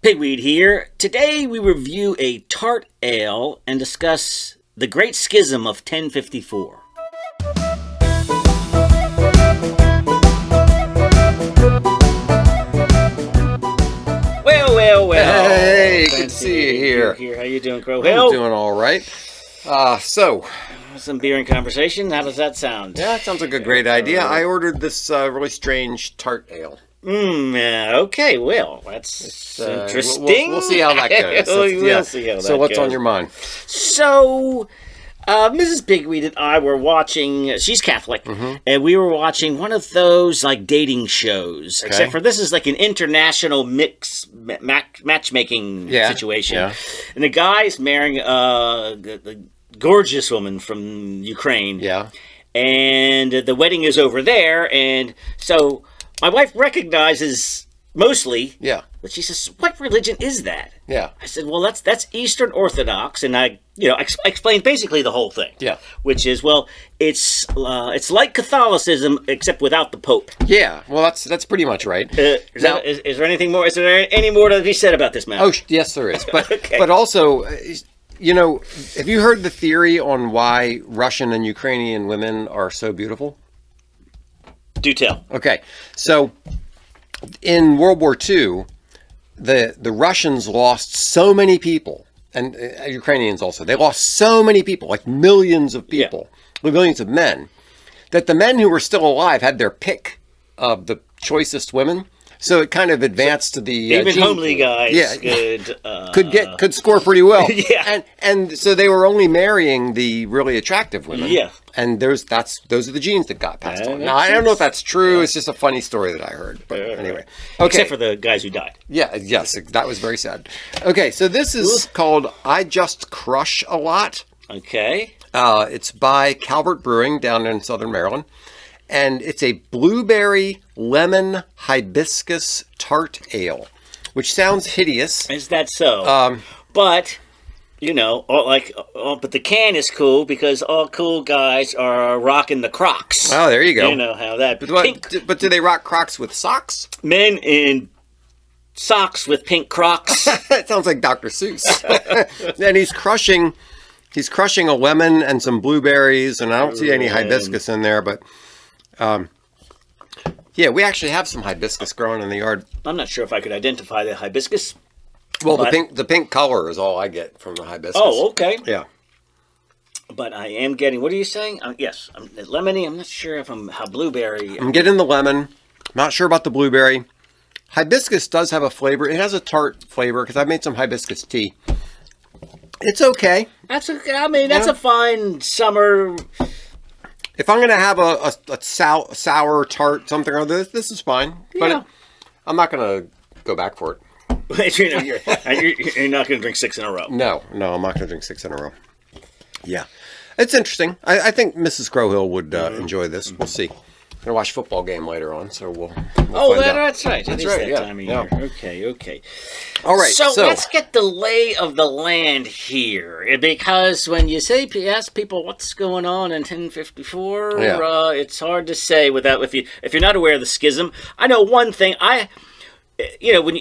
Pigweed here. Today we review a tart ale and discuss the Great Schism of 1054. Well. Hey, good to see you here. How you doing, Crow? I'm doing all right. Some beer and conversation. How does that sound? Yeah, it sounds like a great idea. I ordered this really strange tart ale. Okay, well, that's interesting. We'll see how that goes. We'll see how that goes. So what's on your mind? So, Mrs. Pigweed and I were watching, she's Catholic, and we were watching one of those, like, dating shows. Okay. Except for this is like an international matchmaking situation. Yeah. And the guy's marrying the gorgeous woman from Ukraine. Yeah. And the wedding is over there, and so my wife recognizes mostly. Yeah. But she says, "What religion is that?" Yeah. I said, "Well, that's Eastern Orthodox," and I explained basically the whole thing. Yeah. Which is, well, it's like Catholicism except without the Pope. Yeah. Well, that's pretty much right. Is there anything more? Is there any more to be said about this matter? Oh, yes, there is. But okay. But also, have you heard the theory on why Russian and Ukrainian women are so beautiful? Do tell. Okay, so in World War II, the Russians lost so many people, and Ukrainians also. They lost so many people, like millions of people, millions of men, that the men who were still alive had their pick of the choicest women. So it kind of advanced to the even homely guys could score pretty well. Yeah, and so they were only marrying the really attractive women. Yeah, and those are the genes that got passed on. Now I don't know if that's true. It's just a funny story that I heard. But anyway, okay. Except for the guys who died. Yeah, yes, that was very sad. Okay, so this is called "I Just Crush a Lot." Okay, it's by Calvert Brewing down in Southern Maryland. And it's a blueberry lemon hibiscus tart ale, which sounds hideous. Is that so? But but the can is cool because all cool guys are rocking the Crocs. Oh, there you go. You know how that. But do they rock Crocs with socks? Men in socks with pink Crocs. That sounds like Dr. Seuss. And he's crushing a lemon and some blueberries, and I don't see any hibiscus in there, but. We actually have some hibiscus growing in the yard. I'm not sure if I could identify the hibiscus. Well, the pink color is all I get from the hibiscus. Oh, okay. Yeah. But I am getting, what are you saying? Yes, lemony. I'm not sure if how blueberry. I'm getting the lemon. Not sure about the blueberry. Hibiscus does have a flavor. It has a tart flavor because I've made some hibiscus tea. It's okay. That's a fine summer. If I'm going to have a sour tart, something or other, this is fine. But I'm not going to go back for it. You're not going to drink 6 in a row. No, I'm not going to drink 6 in a row. Yeah. It's interesting. I think Mrs. Crowhill would enjoy this. We'll see. I'm going to watch a football game later on, so we'll find out. That's right. That's right, that time of year. Okay. All right, so let's get the lay of the land here. Because when you ask people what's going on in 1054, it's hard to say if you're not aware of the schism. I know one thing. When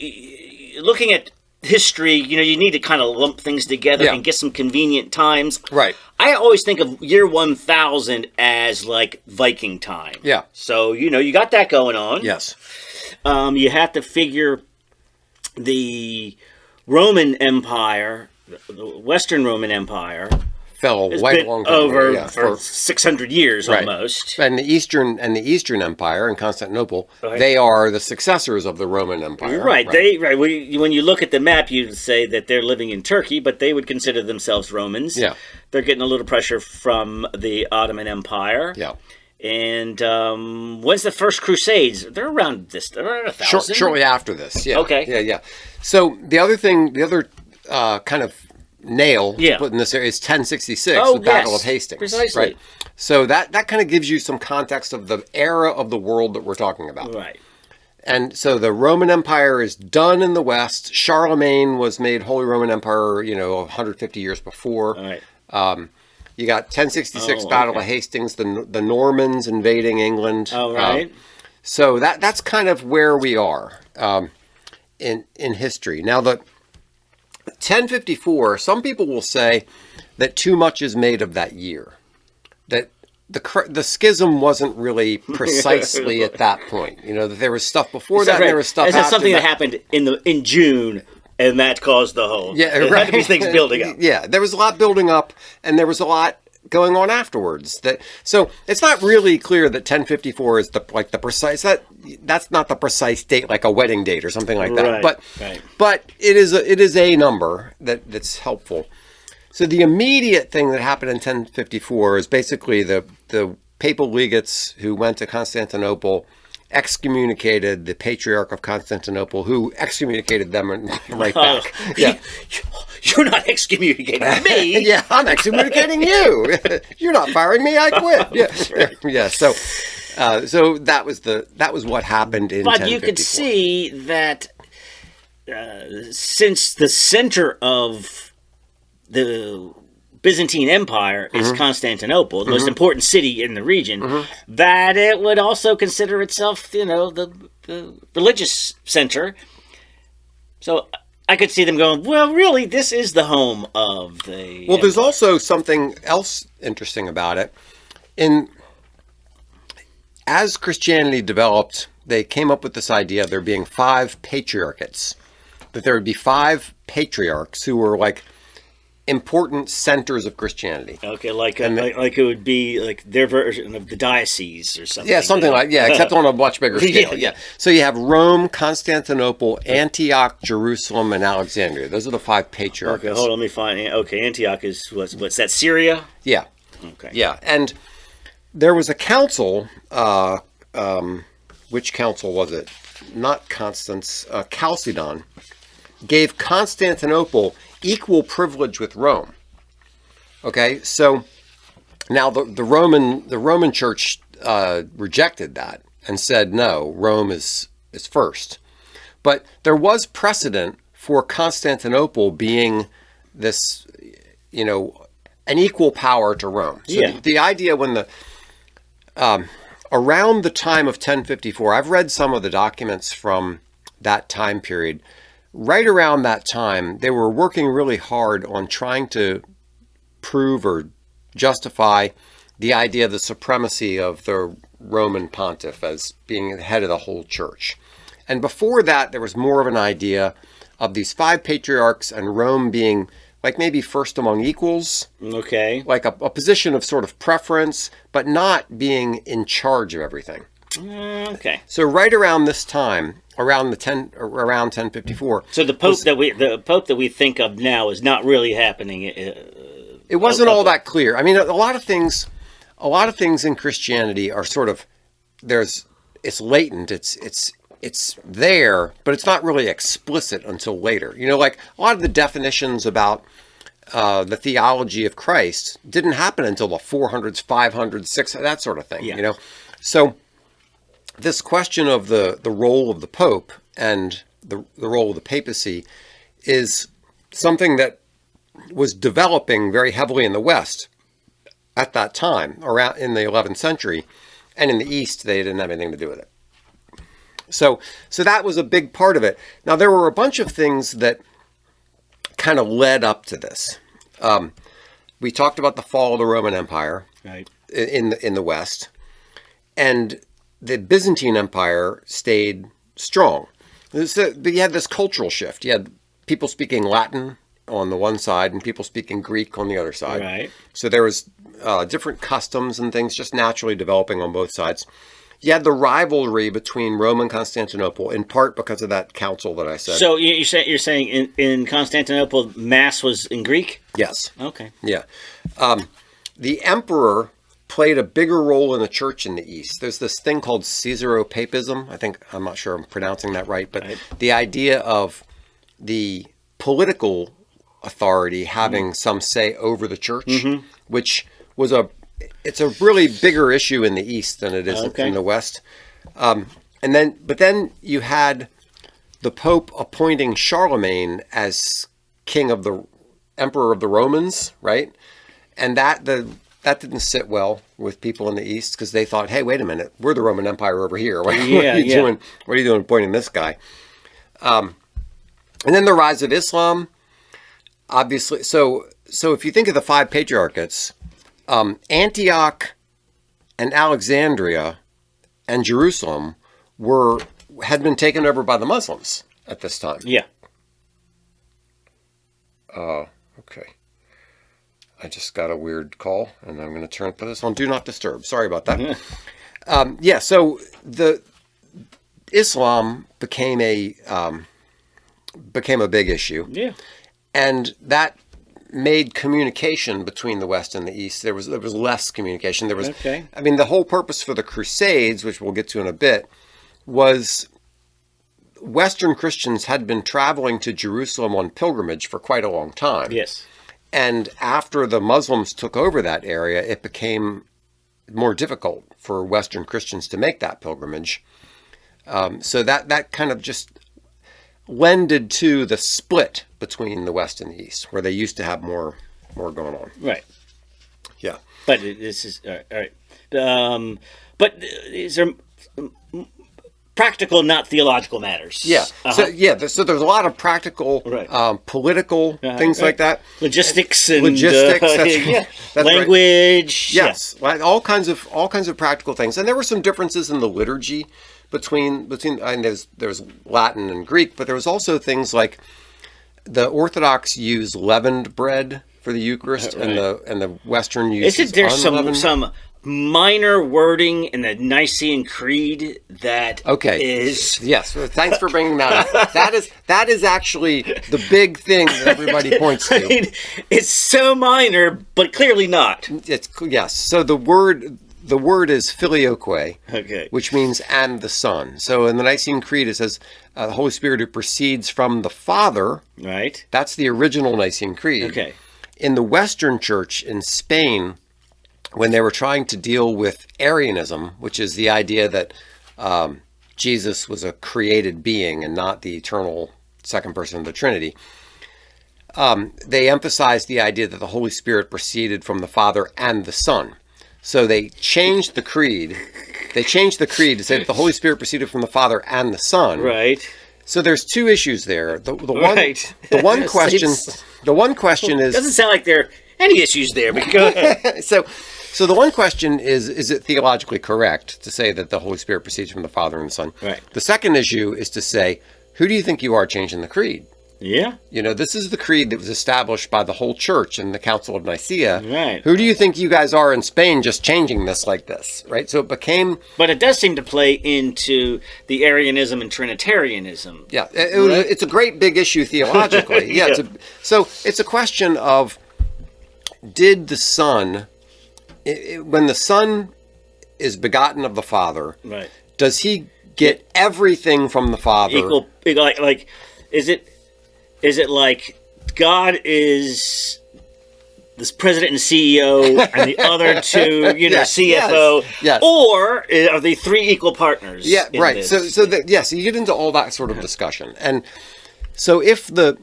looking at history, you need to kind of lump things together and get some convenient times. Right. I always think of year 1000 as like Viking time. Yeah. So, you got that going on. Yes. You have to figure the Roman Empire, the Western Roman Empire, fell quite a long time over for 600 years almost. And the Eastern Empire in Constantinople, they are the successors of the Roman Empire. Right. When you look at the map, you'd say that they're living in Turkey, but they would consider themselves Romans. Yeah. They're getting a little pressure from the Ottoman Empire. Yeah. And when's the first Crusades? They're around 1,000. Shortly after this. Yeah. Okay. Yeah. So the other kind of nail to put in this area is 1066, the Battle of Hastings. Precisely. Right? So that kind of gives you some context of the era of the world that we're talking about. Right. And so the Roman Empire is done in the West. Charlemagne was made Holy Roman Emperor, 150 years before. All right. You got 1066 Battle of Hastings, the Normans invading England. Oh, right. So that's kind of where we are. in history. Now, the 1054, some people will say that too much is made of that year. That the schism wasn't really precisely at that point. You know, that there was stuff before that, and there was stuff after that. It's something that happened in June, and that caused the whole. Yeah, there had to be things building up. Yeah, there was a lot building up, and there was a lot going on afterwards. So it's not really clear that 1054 is the precise. That's not the precise date, like a wedding date or something like that. Right. But it is a number that's helpful. So the immediate thing that happened in 1054 is basically the papal legates who went to Constantinople excommunicated the Patriarch of Constantinople, who excommunicated them right back. Yeah. You're not excommunicating me. Yeah, I'm excommunicating you. You're not firing me. I quit. Yeah, yeah. So that was what happened in. But you could see that since the center of the Byzantine Empire is Constantinople, the most important city in the region, that it would also consider itself, the religious center. So I could see them going, well, really, this is the home of the... Well, there's also something else interesting about it. As Christianity developed, they came up with this idea of there being 5 patriarchates. That there would be 5 patriarchs who were like important centers of Christianity. Okay, like it would be like their version of the diocese or something. Yeah, something except on a much bigger scale. Yeah. So you have Rome, Constantinople, Antioch, Jerusalem, and Alexandria. Those are the 5 patriarchs. Okay, hold on, let me find. Okay, Antioch is what's that? Syria. Yeah. Okay. Yeah, and there was a council. Which council was it? Not Constance. Chalcedon gave Constantinople equal privilege with Rome. Okay, so now the Roman Church rejected that and said no, Rome is first. But there was precedent for Constantinople being this, an equal power to Rome. So the idea when around the time of 1054, I've read some of the documents from that time period. Right around that time, they were working really hard on trying to prove or justify the idea of the supremacy of the Roman pontiff as being the head of the whole church. And before that, there was more of an idea of these 5 patriarchs and Rome being like maybe first among equals. Okay. Like a position of sort of preference, but not being in charge of everything. Okay. So right around this time, around 1054. So the pope that we think of now is not really happening. It wasn't all that clear. I mean, a lot of things in Christianity are sort of it's latent. It's there, but it's not really explicit until later. Like a lot of the definitions about the theology of Christ didn't happen until the 400s, 500s, 600s, that sort of thing. Yeah. So this question of the role of the Pope and the role of the papacy is something that was developing very heavily in the West at that time, around in the 11th century, and in the East they didn't have anything to do with it. So that was a big part of it. Now there were a bunch of things that kind of led up to this. We talked about the fall of the Roman Empire, right, in the West, and the Byzantine Empire stayed strong. But you had this cultural shift. You had people speaking Latin on the one side and people speaking Greek on the other side. Right. So there was different customs and things just naturally developing on both sides. You had the rivalry between Rome and Constantinople, in part because of that council that I said. So you're saying in Constantinople, Mass was in Greek? Yes. Okay. Yeah. The emperor played a bigger role in the church in the East. There's this thing called Caesaropapism. I'm not sure I'm pronouncing that right, but the idea of the political authority having some say over the church, which was it's a really bigger issue in the East than it is in the West. But then you had the Pope appointing Charlemagne as emperor of the Romans, right? And that didn't sit well with people in the East because they thought, hey, wait a minute, we're the Roman Empire over here. What are you doing appointing this guy? And then the rise of Islam, obviously. So if you think of the five patriarchates, Antioch and Alexandria and Jerusalem had been taken over by the Muslims at this time. Yeah. Okay. I just got a weird call, and I'm going to put this on Do Not Disturb. Sorry about that. So the Islam became a big issue. Yeah. And that made communication between the West and the East. There was less communication. Okay. I mean, the whole purpose for the Crusades, which we'll get to in a bit, was Western Christians had been traveling to Jerusalem on pilgrimage for quite a long time. Yes. And after the Muslims took over that area, it became more difficult for Western Christians to make that pilgrimage. So that kind of just lended to the split between the West and the East, where they used to have more going on. Right. Yeah. But this is all right. But is there practical, not theological matters? Yeah. So there's a lot of practical, political things like that. Logistics. That's language. Right. Yes. Yeah. All kinds of practical things. And there were some differences in the liturgy between I mean, there's Latin and Greek, but there was also things like the Orthodox use leavened bread for the Eucharist, and the Western use Isn't there unleavened. some minor wording in the Nicene Creed that is... Yes, well, thanks for bringing that up. That is actually the big thing that everybody points to. I mean, it's so minor, but clearly not. Yes. So the word is Filioque, which means "and the Son." So in the Nicene Creed it says the Holy Spirit who proceeds from the Father. Right. That's the original Nicene Creed. Okay. In the Western Church in Spain, when they were trying to deal with Arianism, which is the idea that Jesus was a created being and not the eternal second person of the Trinity, they emphasized the idea that the Holy Spirit proceeded from the Father and the Son. So they changed the creed. They changed the creed to say that the Holy Spirit proceeded from the Father and the Son. Right. So there's two issues there. The one question is... Doesn't sound like there are any issues there, but go ahead. So the one question is it theologically correct to say that the Holy Spirit proceeds from the Father and the Son? Right. The second issue is to say, who do you think you are changing the creed? Yeah. This is the creed that was established by the whole church in the Council of Nicaea. Right. Who do you think you guys are in Spain just changing this like this, right? So it became... But it does seem to play into the Arianism and Trinitarianism. Yeah. It's a great big issue theologically. Yeah. So it's a question of, did the Son... when the Son is begotten of the Father, right, does he get everything from the Father? Equal, like is it like God is this president and CEO and the other two, CFO? Yes. Or are they three equal partners? Yeah, right. This? So you get into all that sort of discussion. And so if the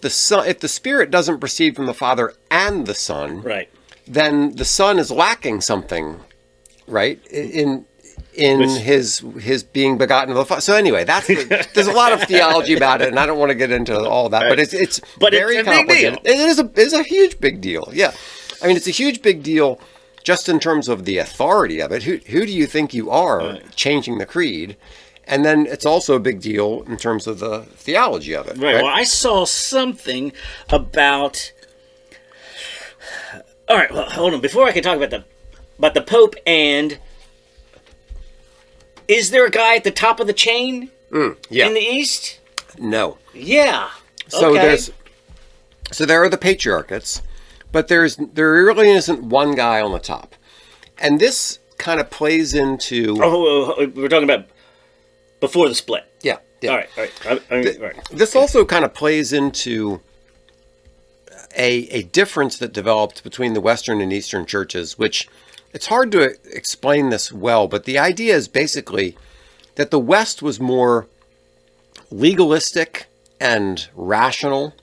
Spirit doesn't proceed from the Father and the Son, right, then the Son is lacking something, right? In his being begotten of the Father. So anyway, there's a lot of theology about it, and I don't want to get into all that, but it's very complicated. It is a huge big deal. Yeah, I mean, it's a huge big deal just in terms of the authority of it. Who do you think you are changing the creed? And then it's also a big deal in terms of the theology of it. Right. Well, I saw something about. All right. Well, hold on. Before I can talk about the Pope and. Is there a guy at the top of the chain in the East? No. Yeah. So there are the patriarchates, but there really isn't one guy on the top, and this kind of plays into. We're talking about before the split. Yeah. All right. Right. This also kind of plays into a difference that developed between the Western and Eastern churches, which. It's hard to explain this well, but the idea is basically that the West was more legalistic and rational.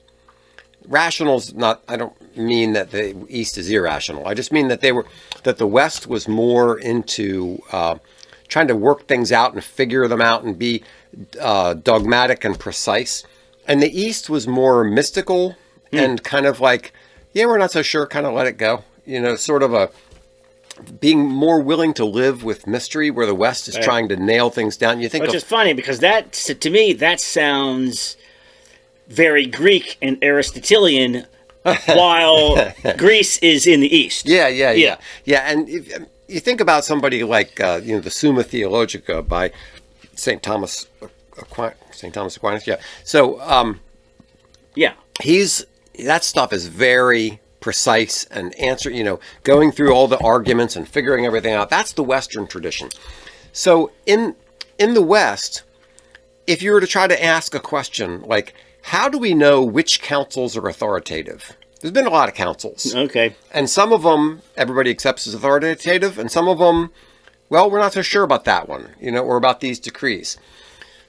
Rational's not, I don't mean that the East is irrational. I just mean that the West was more into trying to work things out and figure them out and be dogmatic and precise. And the East was more mystical and kind of like, yeah, we're not so sure, kind of let it go. Sort of being more willing to live with mystery, where the West is trying to nail things down. Which is funny, because to me, that sounds very Greek and Aristotelian, while Greece is in the East. Yeah. And if you think about somebody like, the Summa Theologica by St. Thomas Aquinas. Yeah. So, that stuff is very precise and going through all the arguments and figuring everything out. That's the Western tradition. So in the West, if you were to try to ask a question like, how do we know which councils are authoritative? There's been a lot of councils. Okay. And some of them everybody accepts as authoritative, and some of them, well, we're not so sure about that one, or about these decrees.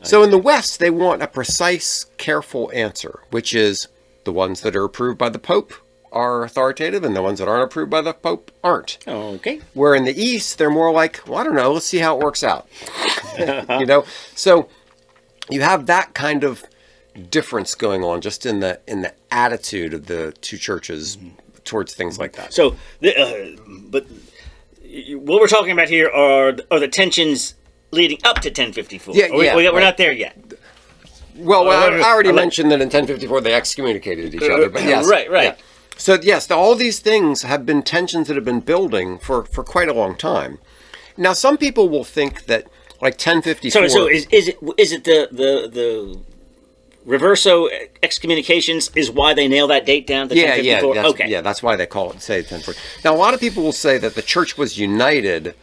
So in the West, they want a precise, careful answer, which is the ones that are approved by the Pope are authoritative, and the ones that aren't approved by the Pope aren't. Okay. Where in the East, they're more like, well, I don't know, let's see how it works out. So you have that kind of difference going on just in the attitude of the two churches towards things like that. So, but what we're talking about here are the tensions leading up to 1054. We're not there yet. Well, I already mentioned that in 1054 they excommunicated each other, but yes. Right. Yeah. So yes, all these things have been tensions that have been building for quite a long time. Now, some people will think that like 1054. So is it the reverso excommunications is why they nail that date down to 1054? Okay. That's why they call it, say, 1054. Now, a lot of people will say that the church was united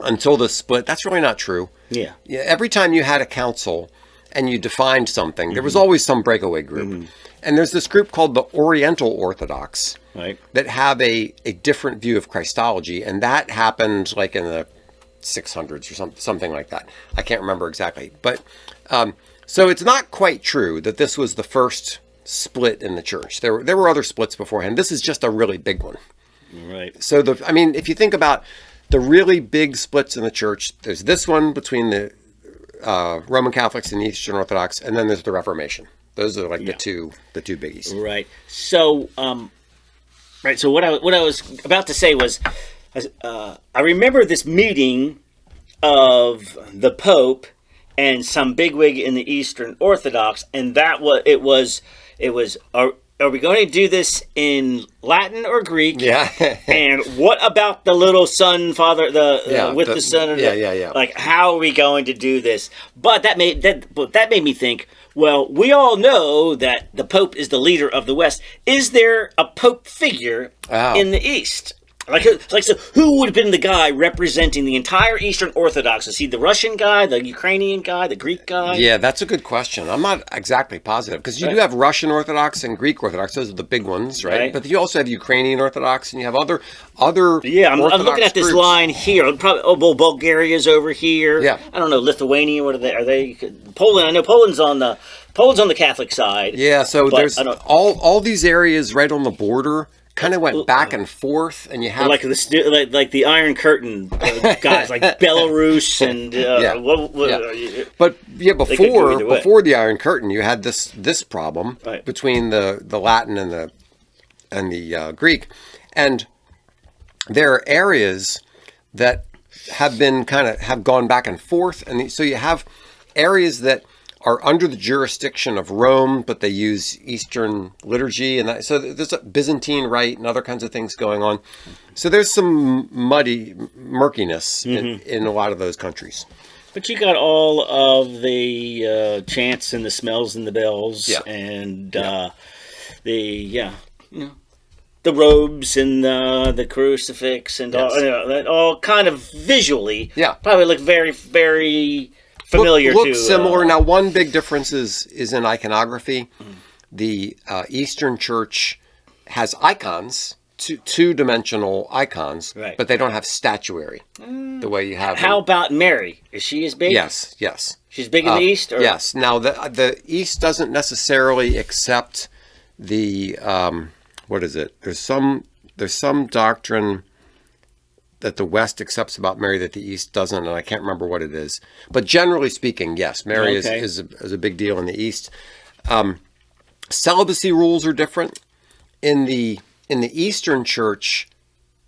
until the split. That's really not true. Yeah. Every time you had a council and you defined something, there was always some breakaway group. And there's this group called the Oriental Orthodox that have a different view of Christology, and that happened like in the 600s or something like that. I can't remember exactly. But so it's not quite true that this was the first split in the church. There were other splits beforehand. This is just a really big one. Right. So if you think about the really big splits in the church, there's this one between the Roman Catholics and the Eastern Orthodox, and then there's the Reformation. Those are like the two biggies. Right. So So what I was about to say was, I remember this meeting of the Pope and some bigwig in the Eastern Orthodox, and it was. Are we going to do this in Latin or Greek? Yeah. And what about the little son, father, the son? Like, how are we going to do this? But that made me think. Well, we all know that the Pope is the leader of the West. Is there a Pope figure in the East? So who would have been the guy representing the entire Eastern Orthodox? Is he the Russian guy, the Ukrainian guy, the Greek guy? Yeah, that's a good question. I'm not exactly positive, because you do have Russian Orthodox and Greek Orthodox. Those are the big ones, right? But you also have Ukrainian Orthodox, and you have other. Yeah, I'm looking at this groups. line here. Bulgaria's over here. Yeah. I don't know, Lithuania. What are they? Are they Poland? I know Poland's on the Catholic side. Yeah, so there's all these areas right on the border. Kind of went back and forth, and you have like the Iron Curtain guys, like Belarus and before the Iron Curtain, you had this problem between the Latin and the Greek, and there are areas that have gone back and forth, and so you have areas that are under the jurisdiction of Rome, but they use Eastern liturgy, and so there's a Byzantine rite and other kinds of things going on. So there's some murkiness in a lot of those countries. But you got all of the chants and the smells and the bells, and the robes and the crucifix and that all kind of visually probably look very, very familiar. Look similar. Now, one big difference is in iconography. The Eastern Church has icons, two-dimensional icons, but they don't have statuary the way you have. How about Mary? Is she as big? Yes. She's big in the East? Or? Yes. Now, the East doesn't necessarily accept the, what is it? There's some doctrine that the West accepts about Mary that the East doesn't, and I can't remember what it is. But generally speaking, yes, Mary is a big deal in the East. Celibacy rules are different. In the Eastern Church,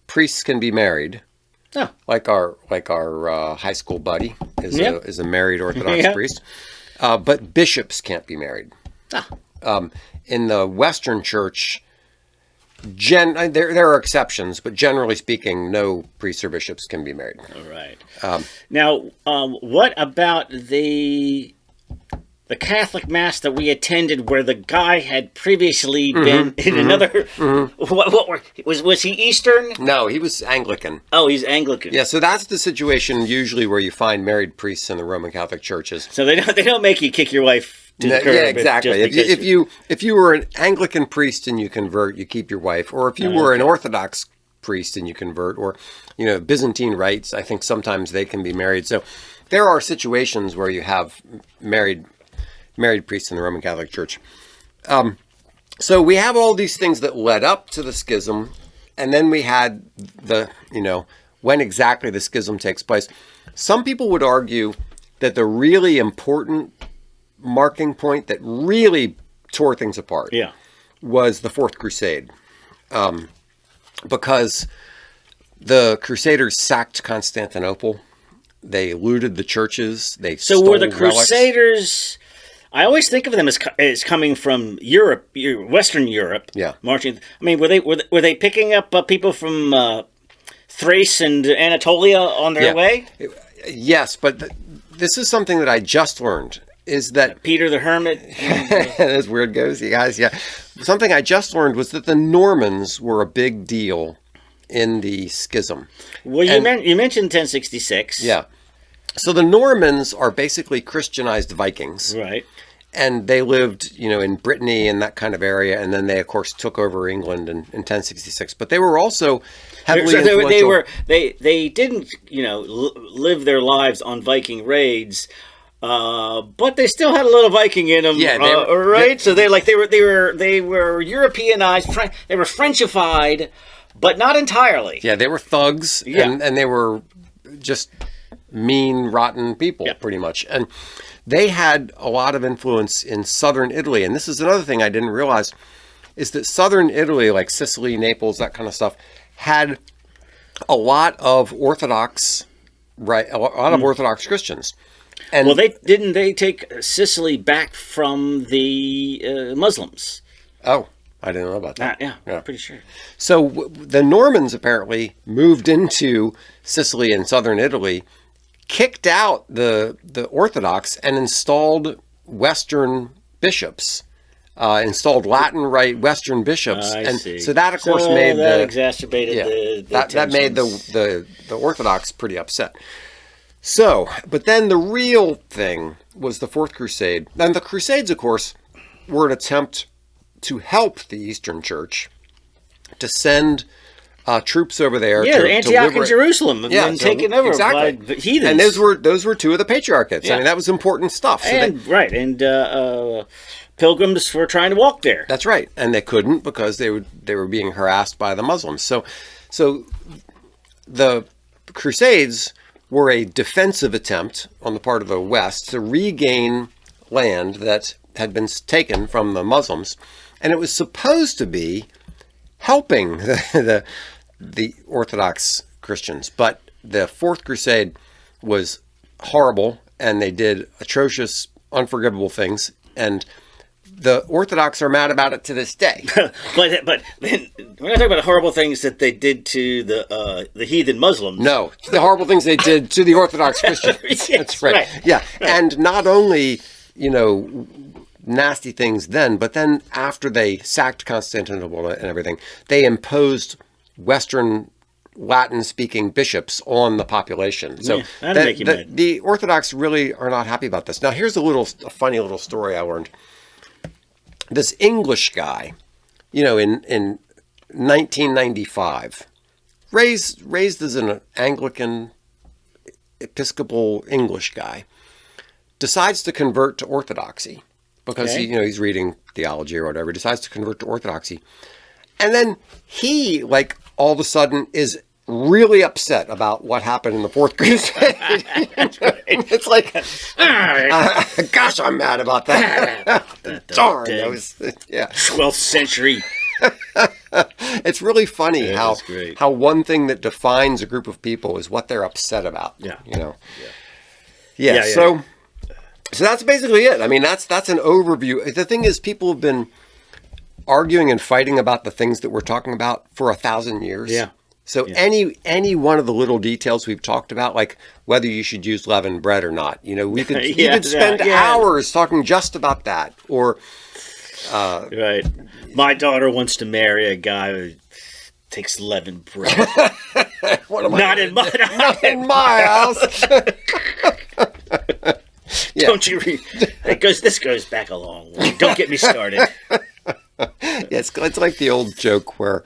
priests can be married. Oh. Like our high school buddy is a married Orthodox priest. But bishops can't be married. Ah. In the Western Church, there are exceptions, but generally speaking, no priests or bishops can be married. All right. Now, what about the Catholic Mass that we attended, where the guy had previously been in another? Was he Eastern? No, he was Anglican. Oh, he's Anglican. Yeah, so that's the situation usually where you find married priests in the Roman Catholic churches. So they don't make you kick your wife to the curb. Yeah, exactly. If you were an Anglican priest and you convert, you keep your wife. Or if you were an Orthodox priest and you convert, or Byzantine rites, I think sometimes they can be married. So there are situations where you have married priests in the Roman Catholic Church. So we have all these things that led up to the schism, and then we had when exactly the schism takes place. Some people would argue that the really important marking point that really tore things apart was the Fourth Crusade, because the Crusaders sacked Constantinople. They looted the churches. They stole were the relics. Crusaders? I always think of them as coming from Europe, Western Europe. Yeah. Marching. I mean, were they picking up people from Thrace and Anatolia on their way? Yes, but this is something that I just learned, is that Peter the Hermit. As weird goes, you guys. Yeah. Something I just learned was that the Normans were a big deal in the schism. Well, you mentioned 1066. Yeah. So the Normans are basically Christianized Vikings. Right. And they lived, in Brittany and that kind of area. And then they, of course, took over England in 1066. But they were also heavily influential. They didn't, live their lives on Viking raids. But they still had a little Viking in them, right? So they were Europeanized. They were Frenchified, but not entirely. Yeah, they were thugs, and they were just mean, rotten people, pretty much. And they had a lot of influence in southern Italy. And this is another thing I didn't realize, is that southern Italy, like Sicily, Naples, that kind of stuff, had a lot of Orthodox, Orthodox Christians. And didn't they take Sicily back from the Muslims? Oh, I didn't know about that. Yeah, pretty sure. So the Normans apparently moved into Sicily and southern Italy, kicked out the Orthodox, and installed Western bishops, installed Latin Rite Western bishops, so that of course made exacerbated that made the Orthodox pretty upset. So, but then the real thing was the Fourth Crusade. And the Crusades, of course, were an attempt to help the Eastern Church, to send troops over there. Yeah, Antioch and Jerusalem, and taken over by the heathens. And those were two of the patriarchates. Yeah. I mean, that was important stuff. So pilgrims were trying to walk there. That's right, and they couldn't because they were being harassed by the Muslims. So the Crusades were a defensive attempt on the part of the West to regain land that had been taken from the Muslims, and it was supposed to be helping the Orthodox Christians. But the Fourth Crusade was horrible, and they did atrocious, unforgivable things, and the Orthodox are mad about it to this day. but then we're not talking about the horrible things that they did to the heathen Muslims. No, the horrible things they did to the Orthodox Christians. Yes, that's right. Yeah, right. And not only nasty things then, but then after they sacked Constantinople and everything, they imposed Western Latin-speaking bishops on the population. So the Orthodox really are not happy about this. Now, here's a funny little story I learned. This English guy, in 1995, raised as an Anglican Episcopal English guy, decides to convert to Orthodoxy because he's reading theology or whatever. Decides to convert to Orthodoxy, and then he all of a sudden is really upset about what happened in the Fourth Crusade. It's like, gosh, I'm mad about that. Darn, that was, yeah. 12th century. It's really funny how one thing that defines a group of people is what they're upset about. Yeah. You know. Yeah. So that's basically it. I mean, that's an overview. The thing is, people have been arguing and fighting about the things that we're talking about for 1,000 years. Yeah. So any one of the little details we've talked about, like whether you should use leavened bread or not, you know, we could you could spend hours talking just about that. Or right. My daughter wants to marry a guy who takes leavened bread. Not in my house. Yeah. Don't you read? This goes back a long way. Don't get me started. Yeah, it's like the old joke where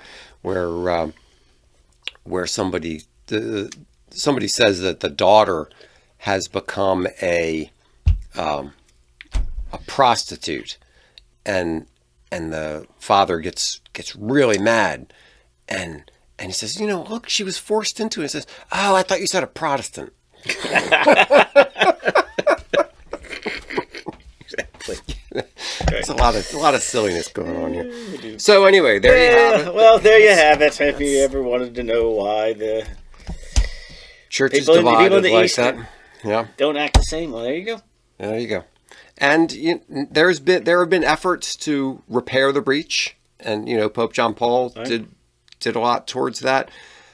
somebody says that the daughter has become a prostitute, and the father gets really mad, and he says, you know, look, she was forced into it. He says, oh, I thought you said a Protestant. Exactly. There's a lot of silliness going on here. So anyway, there you have it. Well, there you have it. If you ever wanted to know why the church is divided like East that, yeah, don't act the same. Well, there you go. There you go. And there have been efforts to repair the breach, and you know, Pope John Paul did a lot towards that.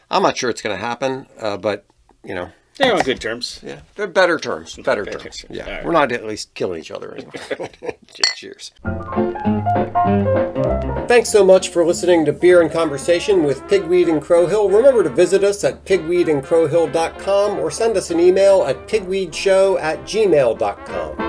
I'm not sure it's going to happen, but you know. They're on good terms. Yeah, they're better terms. Better terms. Yeah, right. We're not at least killing each other anymore. Cheers. Thanks so much for listening to Beer and Conversation with Pigweed and Crowhill. Remember to visit us at pigweedandcrowhill.com or send us an email at pigweedshow@gmail.com.